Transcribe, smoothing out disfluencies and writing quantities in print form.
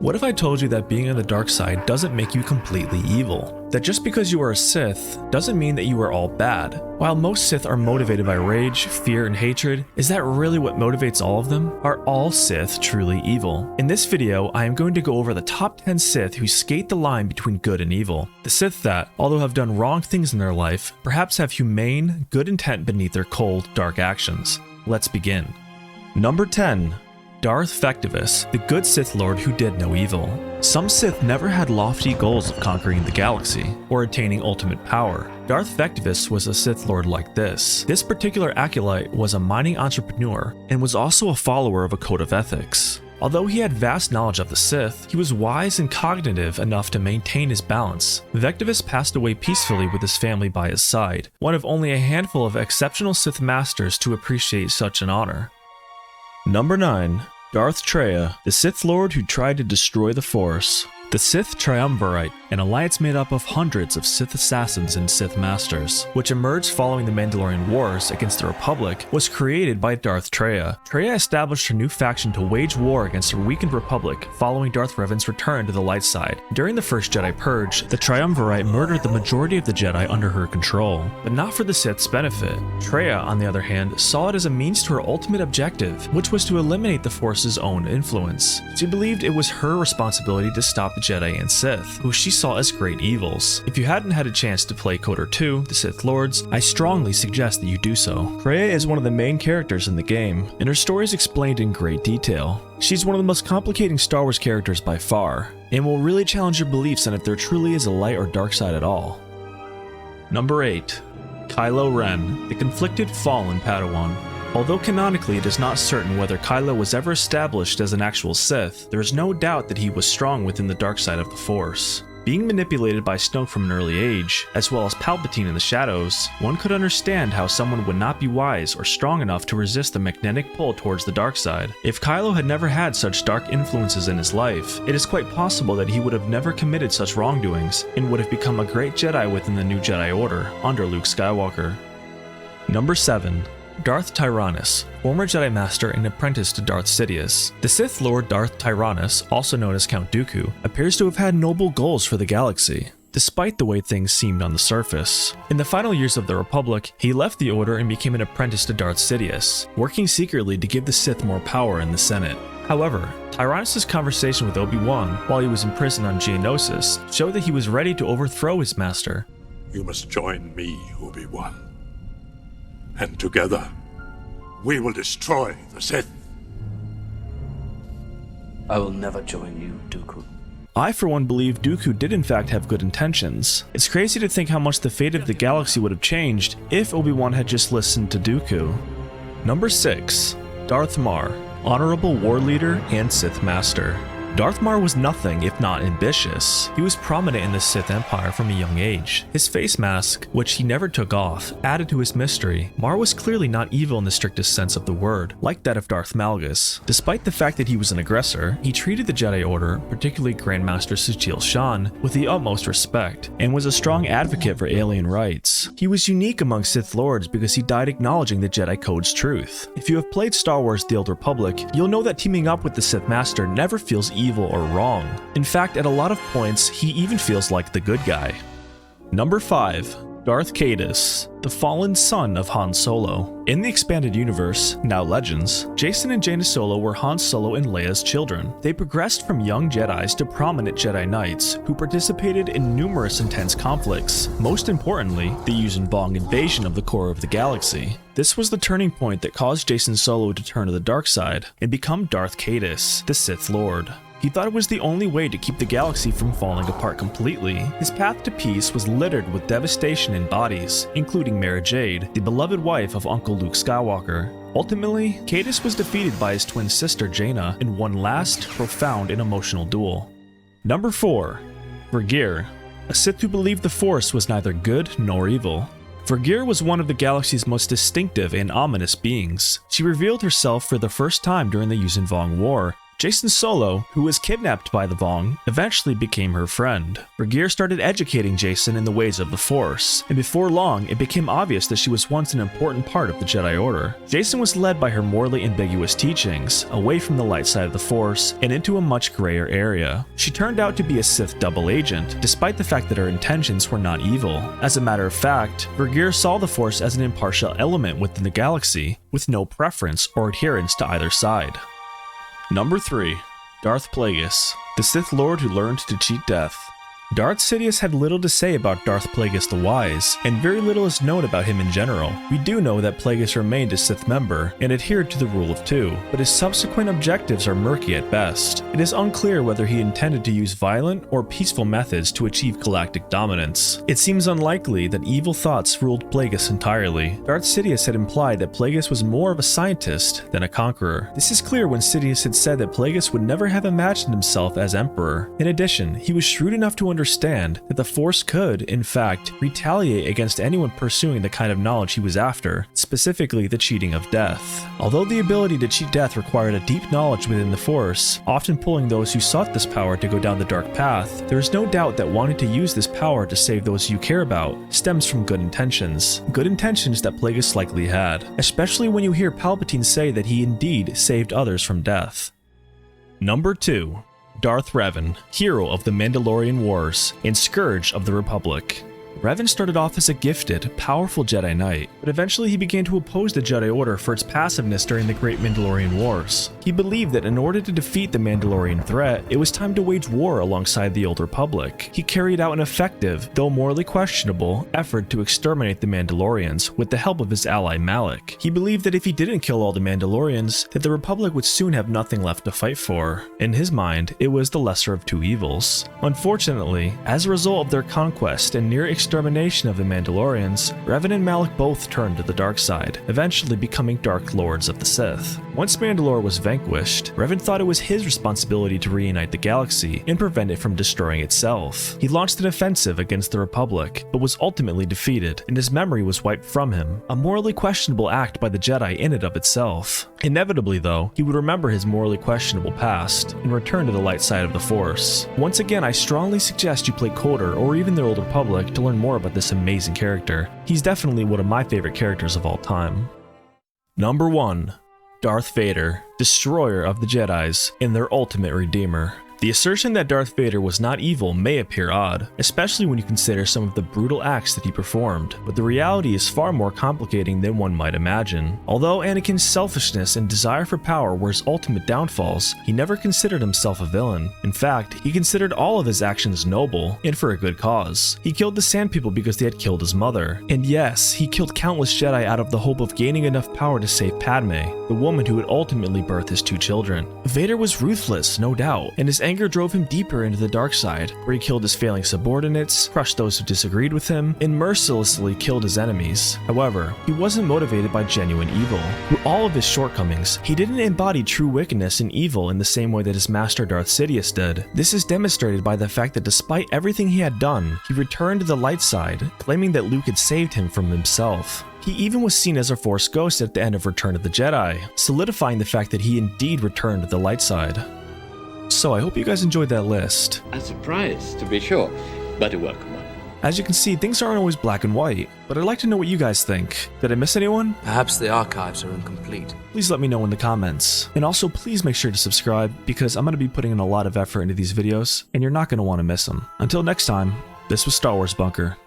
What if I told you that being on the dark side doesn't make you completely evil? That just because you are a Sith doesn't mean that you are all bad? While most Sith are motivated by rage, fear, and hatred, is that really what motivates all of them? Are all Sith truly evil? In this video, I am going to go over the top 10 Sith who skate the line between good and evil. The Sith that, although have done wrong things in their life, perhaps have humane, good intent beneath their cold, dark actions. Let's begin. Number 10. Darth Vectus, the good Sith Lord who did no evil. Some Sith never had lofty goals of conquering the galaxy, or attaining ultimate power. Darth Vectus was a Sith Lord like this. This particular acolyte was a mining entrepreneur, and was also a follower of a code of ethics. Although he had vast knowledge of the Sith, he was wise and cognitive enough to maintain his balance. Vectus passed away peacefully with his family by his side, one of only a handful of exceptional Sith masters to appreciate such an honor. Number 9. Darth Treya, the Sith Lord who tried to destroy the Force. The Sith Triumvirate, an alliance made up of hundreds of Sith assassins and Sith masters, which emerged following the Mandalorian Wars against the Republic, was created by Darth Treya. Treya established a new faction to wage war against a weakened Republic following Darth Revan's return to the light side. During the First Jedi Purge, the Triumvirate murdered the majority of the Jedi under her control, but not for the Sith's benefit. Treya, on the other hand, saw it as a means to her ultimate objective, which was to eliminate the Force's own influence. She believed it was her responsibility to stop the Jedi and Sith, who she saw as great evils. If you hadn't had a chance to play KOTOR 2, The Sith Lords, I strongly suggest that you do so. Treya is one of the main characters in the game, and her story is explained in great detail. She's one of the most complicating Star Wars characters by far, and will really challenge your beliefs on if there truly is a light or dark side at all. Number 8. Kylo Ren, the conflicted fallen Padawan. Although canonically it is not certain whether Kylo was ever established as an actual Sith, there is no doubt that he was strong within the dark side of the Force. Being manipulated by Snoke from an early age, as well as Palpatine in the shadows, one could understand how someone would not be wise or strong enough to resist the magnetic pull towards the dark side. If Kylo had never had such dark influences in his life, it is quite possible that he would have never committed such wrongdoings, and would have become a great Jedi within the new Jedi Order, under Luke Skywalker. Number 7. Darth Tyrannus, former Jedi Master and apprentice to Darth Sidious. The Sith Lord Darth Tyrannus, also known as Count Dooku, appears to have had noble goals for the galaxy, despite the way things seemed on the surface. In the final years of the Republic, he left the Order and became an apprentice to Darth Sidious, working secretly to give the Sith more power in the Senate. However, Tyrannus' conversation with Obi-Wan while he was in prison on Geonosis showed that he was ready to overthrow his master. You must join me, Obi-Wan. And together, we will destroy the Sith. I will never join you, Dooku. I for one believe Dooku did in fact have good intentions. It's crazy to think how much the fate of the galaxy would have changed if Obi-Wan had just listened to Dooku. Number 6. Darth Mar, honorable war leader and Sith master. Darth Mar was nothing if not ambitious. He was prominent in the Sith Empire from a young age. His face mask, which he never took off, added to his mystery. Mar was clearly not evil in the strictest sense of the word, like that of Darth Malgus. Despite the fact that he was an aggressor, he treated the Jedi Order, particularly Grandmaster Suchil Shan, with the utmost respect, and was a strong advocate for alien rights. He was unique among Sith Lords because he died acknowledging the Jedi Code's truth. If you have played Star Wars The Old Republic, you'll know that teaming up with the Sith Master never feels evil or wrong. In fact, at a lot of points, he even feels like the good guy. Number 5. Darth Caedus, the fallen son of Han Solo. In the expanded universe, now Legends, Jacen and Jaina Solo were Han Solo and Leia's children. They progressed from young Jedis to prominent Jedi Knights, who participated in numerous intense conflicts, most importantly, the Yuuzhan Vong invasion of the core of the galaxy. This was the turning point that caused Jacen Solo to turn to the dark side and become Darth Caedus, the Sith Lord. He thought it was the only way to keep the galaxy from falling apart completely. His path to peace was littered with devastation in bodies, including Mara Jade, the beloved wife of Uncle Luke Skywalker. Ultimately, Caedus was defeated by his twin sister Jaina in one last, profound and emotional duel. Number 4. Berenger, a Sith who believed the Force was neither good nor evil. Berenger was one of the galaxy's most distinctive and ominous beings. She revealed herself for the first time during the Yuuzhan Vong War, Jacen Solo, who was kidnapped by the Vong, eventually became her friend. Berenger started educating Jacen in the ways of the Force, and before long, it became obvious that she was once an important part of the Jedi Order. Jacen was led by her morally ambiguous teachings, away from the light side of the Force, and into a much grayer area. She turned out to be a Sith double agent, despite the fact that her intentions were not evil. As a matter of fact, Berenger saw the Force as an impartial element within the galaxy, with no preference or adherence to either side. Number 3. Darth Plagueis, the Sith Lord who learned to cheat death. Darth Sidious had little to say about Darth Plagueis the Wise, and very little is known about him in general. We do know that Plagueis remained a Sith member and adhered to the Rule of Two, but his subsequent objectives are murky at best. It is unclear whether he intended to use violent or peaceful methods to achieve galactic dominance. It seems unlikely that evil thoughts ruled Plagueis entirely. Darth Sidious had implied that Plagueis was more of a scientist than a conqueror. This is clear when Sidious had said that Plagueis would never have imagined himself as Emperor. In addition, he was shrewd enough to understand that the Force could, in fact, retaliate against anyone pursuing the kind of knowledge he was after, specifically the cheating of death. Although the ability to cheat death required a deep knowledge within the Force, often pulling those who sought this power to go down the dark path, there is no doubt that wanting to use this power to save those you care about stems from good intentions. Good intentions that Plagueis likely had, especially when you hear Palpatine say that he indeed saved others from death. Number 2. Darth Revan, hero of the Mandalorian Wars and scourge of the Republic. Revan started off as a gifted, powerful Jedi Knight, but eventually he began to oppose the Jedi Order for its passiveness during the Great Mandalorian Wars. He believed that in order to defeat the Mandalorian threat, it was time to wage war alongside the Old Republic. He carried out an effective, though morally questionable, effort to exterminate the Mandalorians with the help of his ally Malak. He believed that if he didn't kill all the Mandalorians, that the Republic would soon have nothing left to fight for. In his mind, it was the lesser of two evils. Unfortunately, as a result of their conquest and near extermination of the Mandalorians, Revan and Malak both turned to the dark side, eventually becoming Dark Lords of the Sith. Once Mandalore was vanquished, Revan thought it was his responsibility to reunite the galaxy and prevent it from destroying itself. He launched an offensive against the Republic, but was ultimately defeated, and his memory was wiped from him, a morally questionable act by the Jedi in and of itself. Inevitably, though, he would remember his morally questionable past and return to the light side of the Force. Once again, I strongly suggest you play KOTOR or even the Old Republic to learn more about this amazing character. He's definitely one of my favorite characters of all time. Number 1. Darth Vader, destroyer of the Jedis and their ultimate redeemer. The assertion that Darth Vader was not evil may appear odd, especially when you consider some of the brutal acts that he performed, but the reality is far more complicating than one might imagine. Although Anakin's selfishness and desire for power were his ultimate downfalls, he never considered himself a villain. In fact, he considered all of his actions noble, and for a good cause. He killed the Sand People because they had killed his mother. And yes, he killed countless Jedi out of the hope of gaining enough power to save Padme, the woman who would ultimately birth his two children. Vader was ruthless, no doubt, and his anger drove him deeper into the dark side, where he killed his failing subordinates, crushed those who disagreed with him, and mercilessly killed his enemies. However, he wasn't motivated by genuine evil. Through all of his shortcomings, he didn't embody true wickedness and evil in the same way that his master Darth Sidious did. This is demonstrated by the fact that despite everything he had done, he returned to the light side, claiming that Luke had saved him from himself. He even was seen as a Force ghost at the end of Return of the Jedi, solidifying the fact that he indeed returned to the light side. So I hope you guys enjoyed that list. A surprise, to be sure, but a welcome one. As you can see, things aren't always black and white, but I'd like to know what you guys think. Did I miss anyone? Perhaps the archives are incomplete. Please let me know in the comments. And also please make sure to subscribe, because I'm going to be putting in a lot of effort into these videos, and you're not going to want to miss them. Until next time, this was Star Wars Bunker.